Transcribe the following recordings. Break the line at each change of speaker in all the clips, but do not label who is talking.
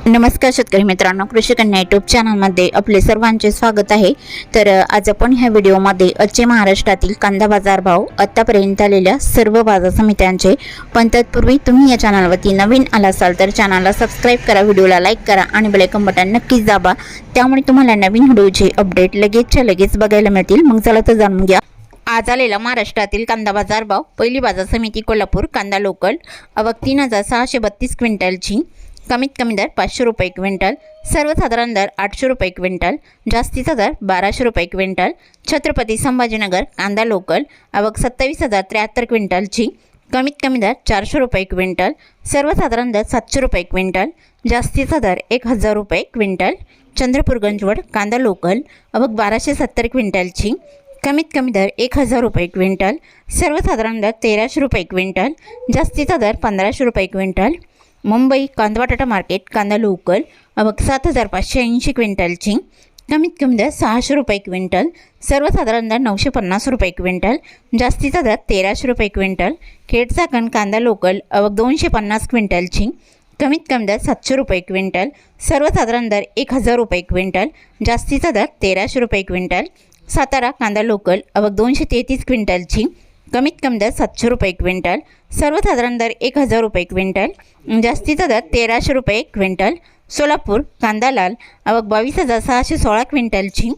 नमस्कार शेतकरी मित्रांनो, कृषी कन्या यूट्यूब चॅनलमध्ये आपले सर्वांचे स्वागत आहे। तर आज आपण ह्या व्हिडिओमध्ये आजचे महाराष्ट्रातील कांदा बाजार भाव, आतापर्यंत आलेल्या सर्व बाजार समित्यांचे, पण तत्पूर्वी तुम्ही या चॅनलवरती नवीन आला असाल तर चॅनलला सबस्क्राइब करा, व्हिडिओला लाईक करा आणि बेल आयकॉन बटन नक्कीच दाबा, त्यामुळे तुम्हाला नवीन व्हिडिओचे अपडेट लगेचच्या लगेच बघायला मिळतील। मग चला तर जाणून घ्या आज आलेला महाराष्ट्रातील कांदा बाजार भाव। पहिली बाजार समिती कोल्हापूर, कांदा लोकल आवक 3632 क्विंटलची, कमीत कमी दर 500 रुपये क्विंटल, सर्वसाधारण दर 800 रुपये क्विंटल, जास्तीचा दर 1200 रुपये क्विंटल। छत्रपती संभाजीनगर कांदा लोकल आवक 27073 क्विंटलची, कमीत कमी दर 400 रुपये क्विंटल, सर्वसाधारण दर 700 रुपये क्विंटल, जास्तीचा दर 1000 रुपये क्विंटल। चंद्रपूर गंजवड कांदा लोकल आवक 1270 क्विंटलची, कमीत कमी दर 1000 रुपये क्विंटल, सर्वसाधारण दर 1300 रुपये क्विंटल, जास्तीचा दर 1500 रुपये क्विंटल। मुंबई कांदा बटाटा मार्केट कांदा लोकल आवक 7580 क्विंटलची, कमीत कमी दर 600 रुपये क्विंटल, सर्वसाधारण दर 950 रुपये क्विंटल, जास्तीचा दर 1300 रुपये क्विंटल। खेड चाकण कांदा लोकल आवक 250 क्विंटलची, कमीत कमी दर 700 रुपये क्विंटल, सर्वसाधारण दर 1000 रुपये क्विंटल, जास्तीचा दर 1300 रुपये क्विंटल। सातारा कांदा लोकल आवक 233 क्विंटलची, कमीत कमी दर 700 रुपये क्विंटल, सर्वसाधारण दर 1000 रुपये क्विंटल, जास्तीचा दर 1300 रुपये क्विंटल। सोलापूर कांदा लाल आवक 22616 क्विंटलची,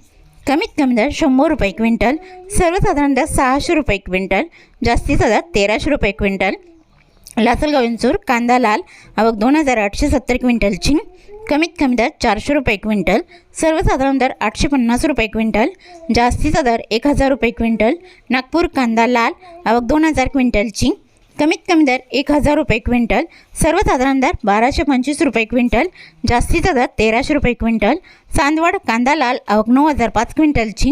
कमीत कमी दर 100 रुपये क्विंटल, सर्वसाधारण दर 600 रुपये क्विंटल, जास्तीचा दर 1300 रुपये क्विंटल। लासलगाव विंचूर कांदा लाल आवक 2870 क्विंटलची, कमीत कमी दर 400 रुपये क्विंटल, सर्वसाधारण दर 850 रुपये क्विंटल, जास्तीचा दर 1000 रुपये क्विंटल। नागपूर कांदा लाल आवक 2000 क्विंटलची, कमीत कमी दर 1000 रुपये क्विंटल, सर्वसाधारण दर 1225 रुपये क्विंटल, जास्तीचा दर 1300 रुपये क्विंटल। चांदवड कांदा लाल आवक 9005 क्विंटलची,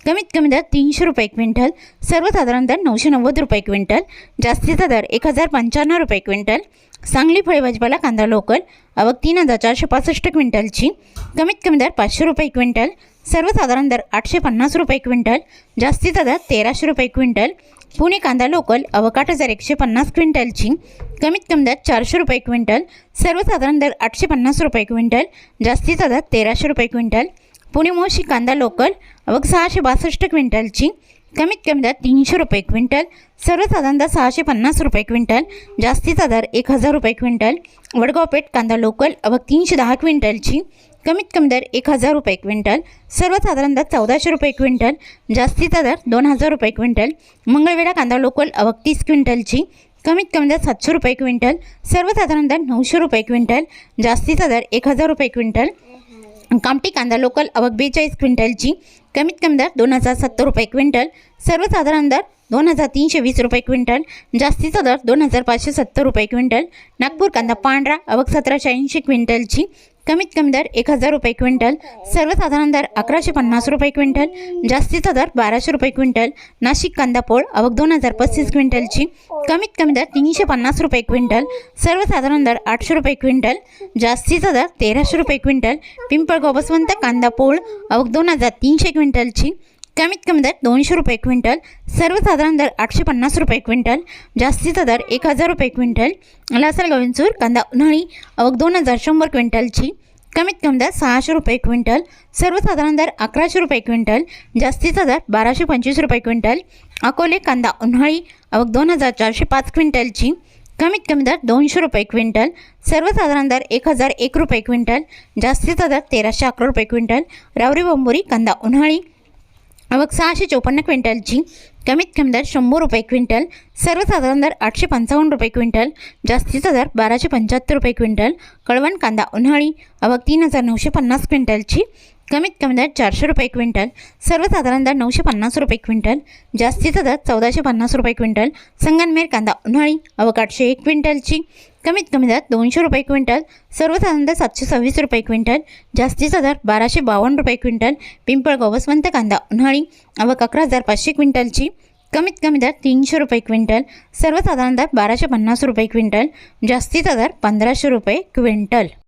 कमीत कमी दर 300 रुपये क्विंटल, सर्वसाधारण दर 990 रुपये क्विंटल, जास्तीचा दर 1095 रुपये क्विंटल। सांगली फळे भाजीपाला कांदा लोकल आवक 3465 क्विंटलची, कमीत कमी दर 500 रुपये क्विंटल, सर्वसाधारण दर 850 रुपये क्विंटल, जास्तीचा दर 1300 रुपये क्विंटल। पुणे कांदा लोकल आवक 8150 क्विंटलची, कमीत कमी दर 400 रुपये क्विंटल, सर्वसाधारण दर 850 रुपये क्विंटल, जास्तीचा दर 1300 रुपये क्विंटल। पुणे मोशी कांदा लोकल आवक 662 क्विंटलची, कमीत कमी दर 300 रुपये क्विंटल, सर्वसाधारण दर 650 रुपये क्विंटल, जास्तीचा दर 1000 रुपये क्विंटल। वडगाव पेठ कांदा लोकल आवक 310 क्विंटलची, कमीत कमी दर 1000 रुपये क्विंटल, सर्वसाधारण दर 1400 रुपये क्विंटल, जास्तीचा दर 2000 रुपये क्विंटल। मंगळवेढा कांदा लोकल आवक 30 क्विंटलची, कमीत कमी दर 700 रुपये क्विंटल, सर्वसाधारण दर 900 रुपये क्विंटल, जास्तीचा दर 1000 रुपये क्विंटल। कामठी कांदा लोकल आवक 42 क्विंटलची, कमीत कमी दर 2070 रुपये क्विंटल, सर्वसाधारण दर 2320 रुपये क्विंटल, जास्तीचा दर 2570 रुपये क्विंटल। नागपूर कांदा पांढरा आवक 1780 क्विंटलची, कमीत कमी दर 1000 रुपये क्विंटल, सर्वसाधारण दर 1150 रुपये क्विंटल, जास्तीचा दर 1200 रुपये क्विंटल। नाशिक कांदा पोळ आवक 2035 क्विंटलची, कमीत कमी दर 350 रुपये क्विंटल, सर्वसाधारण दर 800 रुपये क्विंटल, जास्तीचा दर 1300 रुपये क्विंटल। पिंपळगाव बसवंत कांदा पोळ आवक 2300 क्विंटलची, कमीत कमी दर 200 रुपये क्विंटल, सर्वसाधारण दर 850 रुपये क्विंटल, जास्तीचा दर 1000 रुपये क्विंटल। लासलगाव विंचूर कांदा उन्हाळी आवक 2100 क्विंटलची, कमीत कमी दर 600 रुपये क्विंटल, सर्वसाधारण दर 1100 रुपये क्विंटल, जास्तीचा दर 1225 रुपये क्विंटल। अकोले कांदा उन्हाळी आवक 2405 क्विंटलची, कमीत कमी दर 200 रुपये क्विंटल, सर्वसाधारण दर 1001 रुपये क्विंटल, जास्तीचा दर 1311 रुपये क्विंटल। रावरी बोंबोरी कांदा उन्हाळी आवक 654 क्विंटलची, कमीत कमी दर 100 रुपये क्विंटल, सर्वसाधारण दर 855 रुपये क्विंटल, जास्तीचा दर 1275 रुपये क्विंटल। कळवण कांदा उन्हाळी आवक 3950 क्विंटलची, कमीत कमी दर 400 रुपये क्विंटल, सर्वसाधारण दर 950 रुपये क्विंटल, जास्तीचा दर 1450 रुपये क्विंटल। संगमनेर कांदा उन्हाळी आवक 801 क्विंटलची, कमीत कमी दर 200 रुपये क्विंटल, सर्वसाधारण दर 726 रुपये क्विंटल, जास्तीचा दर 1252 रुपये क्विंटल। पिंपळगाव बसवंत कांदा उन्हाळी आवक 11500 क्विंटलची, कमीत कमी दर 300 रुपये क्विंटल, सर्वसाधारण दर 1250 रुपये क्विंटल, जास्तीचा दर 1500 रुपये क्विंटल।